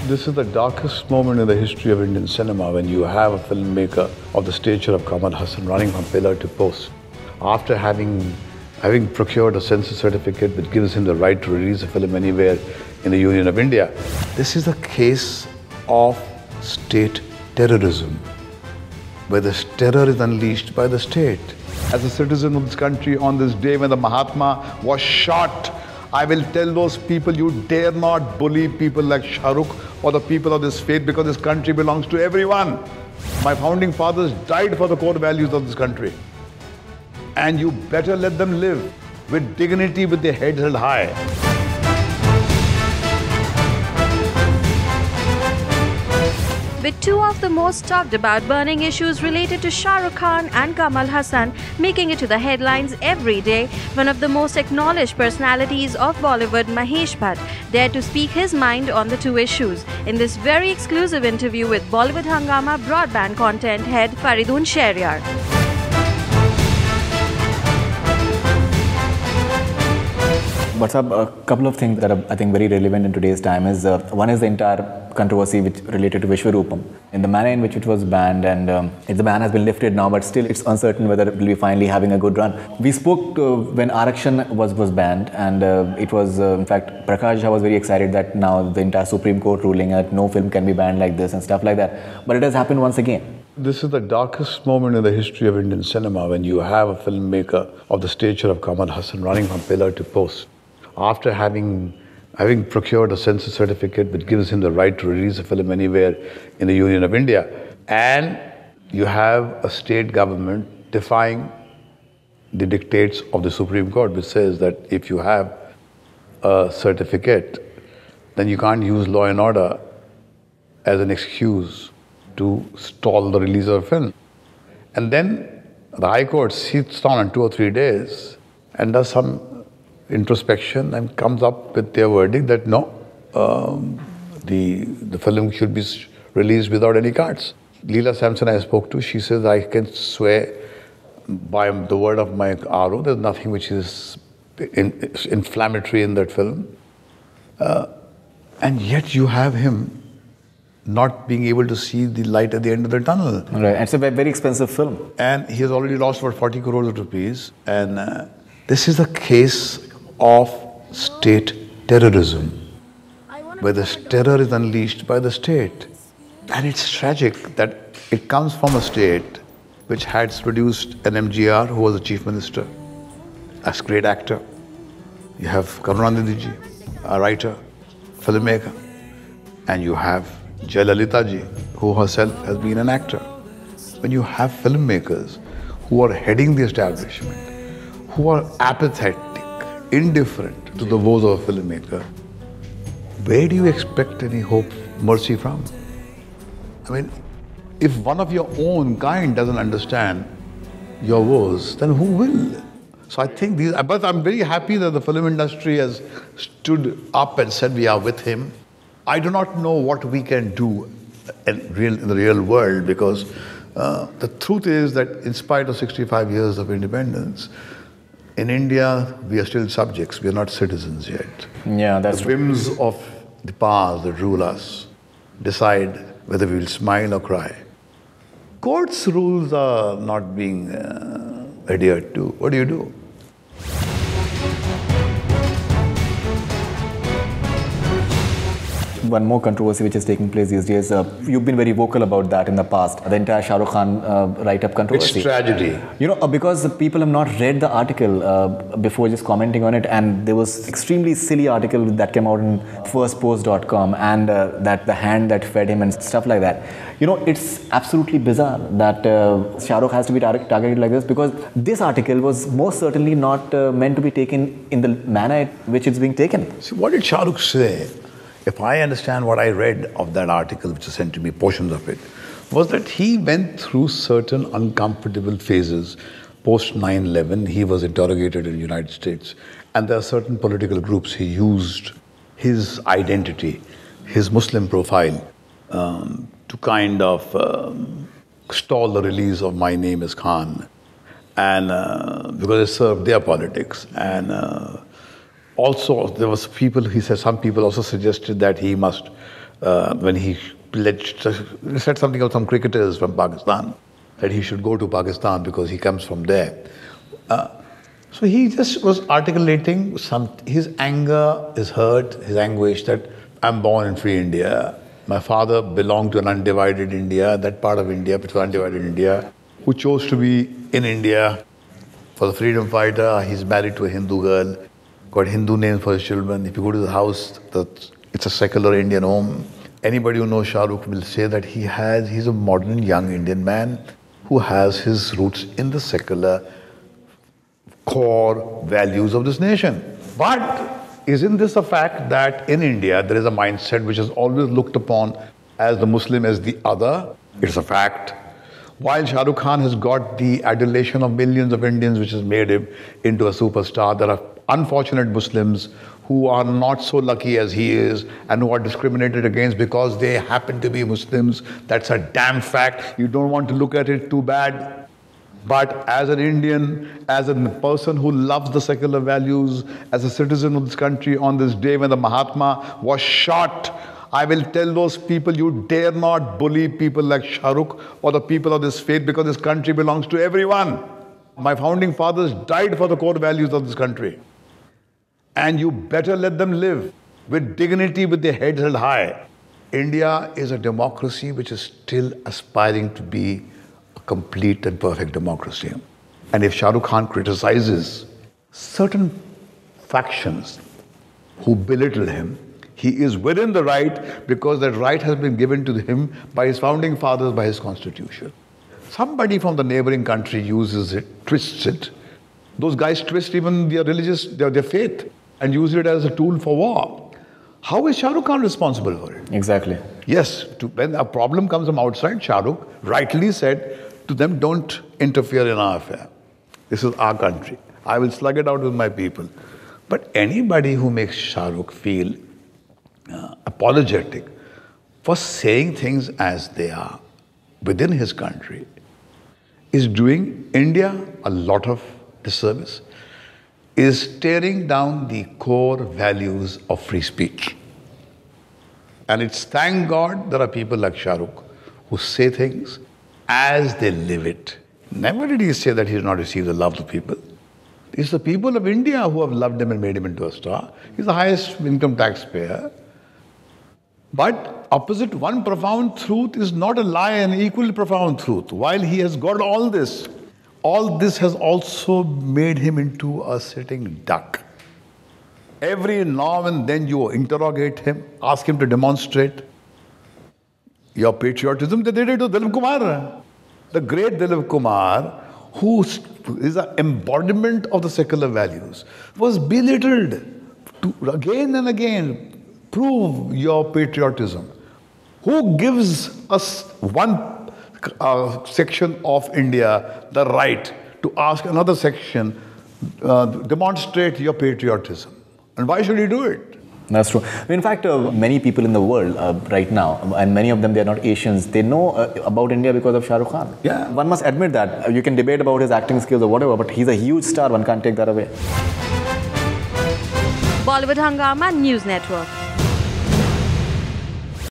This is the darkest moment in the history of Indian cinema when you have a filmmaker of the stature of Kamal Hassan running from pillar to post. After having procured a censor certificate which gives him the right to release a film anywhere in the Union of India. This is a case of state terrorism, where this terror is unleashed by the state. As a citizen of this country, on this day when the Mahatma was shot, I will tell those people, you dare not bully people like Shahrukh or the people of this faith, because this country belongs to everyone. My founding fathers died for the core values of this country. And you better let them live with dignity, with their heads held high. With two of the most talked about burning issues related to Shahrukh Khan and Kamal Hassan making it to the headlines every day, one of the most acknowledged personalities of Bollywood, Mahesh Bhatt, dared to speak his mind on the two issues in this very exclusive interview with Bollywood Hungama Broadband content head Faridoon Shahryar. What's up? A couple of things that are, I think, very relevant in today's time is one is the entire controversy which related to Vishwaroopam in the manner in which it was banned, and the ban has been lifted now, but still it's uncertain whether it will be finally having a good run. We spoke when Arakshan was banned, and it was in fact Prakash Jha was very excited that now the entire Supreme Court ruling that no film can be banned like this and stuff like that. But it has happened once again. This is the darkest moment in the history of Indian cinema when you have a filmmaker of the stature of Kamal Hassan running from pillar to post. After having procured a censor certificate which gives him the right to release a film anywhere in the Union of India, and you have a state government defying the dictates of the Supreme Court, which says that if you have a certificate, then you can't use law and order as an excuse to stall the release of a film. And then the High Court sits down in 2 or 3 days and does some introspection and comes up with their verdict that no, the film should be released without any cuts. Leela Sampson I spoke to, she says, I can swear by the word of my RO, there's nothing which is inflammatory in that film. And yet you have him not being able to see the light at the end of the tunnel. Right, and it's a very expensive film. And he has already lost about 40 crores of rupees. And this is a case of state terrorism, where this terror is unleashed by the state. And it's tragic that it comes from a state which had produced an MGR who was the chief minister, a great actor. You have Karunanidhi ji, a writer, filmmaker, and you have Jayalalitha ji, who herself has been an actor. When you have filmmakers who are heading the establishment, who are apathetic, indifferent to the woes of a filmmaker, where do you expect any hope, mercy from? I mean, if one of your own kind doesn't understand your woes, then who will? So I think but I'm very happy that the film industry has stood up and said we are with him. I do not know what we can do in the real world, because the truth is that in spite of 65 years of independence, in India, we are still subjects. We are not citizens yet. Yeah, that's the whims of the powers that rule us decide whether we will smile or cry. Court's rules are not being adhered to. What do you do? One more controversy which is taking place these days. You've been very vocal about that in the past. The entire Shahrukh Khan write-up controversy. It's tragedy. You know, because the people have not read the article before just commenting on it, and there was extremely silly article that came out in firstpost.com, and that the hand that fed him and stuff like that. You know, it's absolutely bizarre that Shahrukh has to be targeted like this, because this article was most certainly not meant to be taken in the manner in which it's being taken. See, what did Shahrukh say? If I understand what I read of that article, which was sent to me, portions of it, was that he went through certain uncomfortable phases. Post 9/11, he was interrogated in the United States. And there are certain political groups, he used his identity, his Muslim profile, to kind of stall the release of My Name is Khan. And because it served their politics. And also, there was people, he said, some people also suggested that he must when he said something about some cricketers from Pakistan, that he should go to Pakistan because he comes from there. So he just was articulating his anger, his hurt, his anguish that I'm born in free India. My father belonged to an undivided India, that part of India, which was undivided India, who chose to be in India for the freedom fighter. He's married to a Hindu girl, got Hindu names for his children. If you go to the house, it's a secular Indian home. Anybody who knows Shahrukh will say that he's a modern young Indian man who has his roots in the secular core values of this nation. But isn't this a fact that in India there is a mindset which is always looked upon as the Muslim as the other? It's a fact. While Shahrukh Khan has got the adulation of millions of Indians, which has made him into a superstar, there are unfortunate Muslims who are not so lucky as he is and who are discriminated against because they happen to be Muslims. That's a damn fact. You don't want to look at it too bad. But as an Indian, as a person who loves the secular values, as a citizen of this country, on this day when the Mahatma was shot, I will tell those people, you dare not bully people like Shahrukh or the people of this faith, because this country belongs to everyone. My founding fathers died for the core values of this country. And you better let them live with dignity, with their heads held high. India is a democracy which is still aspiring to be a complete and perfect democracy. And if Shahrukh Khan criticizes certain factions who belittle him, he is within the right, because that right has been given to him by his founding fathers, by his constitution. Somebody from the neighboring country uses it, twists it. Those guys twist even their their faith, and use it as a tool for war. How is Shahrukh Khan responsible for it? Exactly. Yes, when a problem comes from outside, Shahrukh rightly said to them, don't interfere in our affair. This is our country. I will slug it out with my people. But anybody who makes Shahrukh feel apologetic for saying things as they are within his country is doing India a lot of disservice, is tearing down the core values of free speech. And it's thank God there are people like Shahrukh who say things as they live it. Never did he say that he has not received the love of the people. It's the people of India who have loved him and made him into a star. He's the highest income taxpayer. But opposite one profound truth is not a lie, an equally profound truth. While he has got all this has also made him into a sitting duck. Every now and then you interrogate him, ask him to demonstrate your patriotism. They did it to Dilip Kumar. The great Dilip Kumar, who is an embodiment of the secular values, was belittled to again and again prove your patriotism. Who gives us one section of India the right to ask another section, demonstrate your patriotism? And why should he do it? That's true. In fact, many people in the world right now, and many of them, they are not Asians, they know about India because of Shahrukh Khan. Yeah. One must admit that. You can debate about his acting skills or whatever, but he's a huge star. One can't take that away. Bollywood Hungama News Network.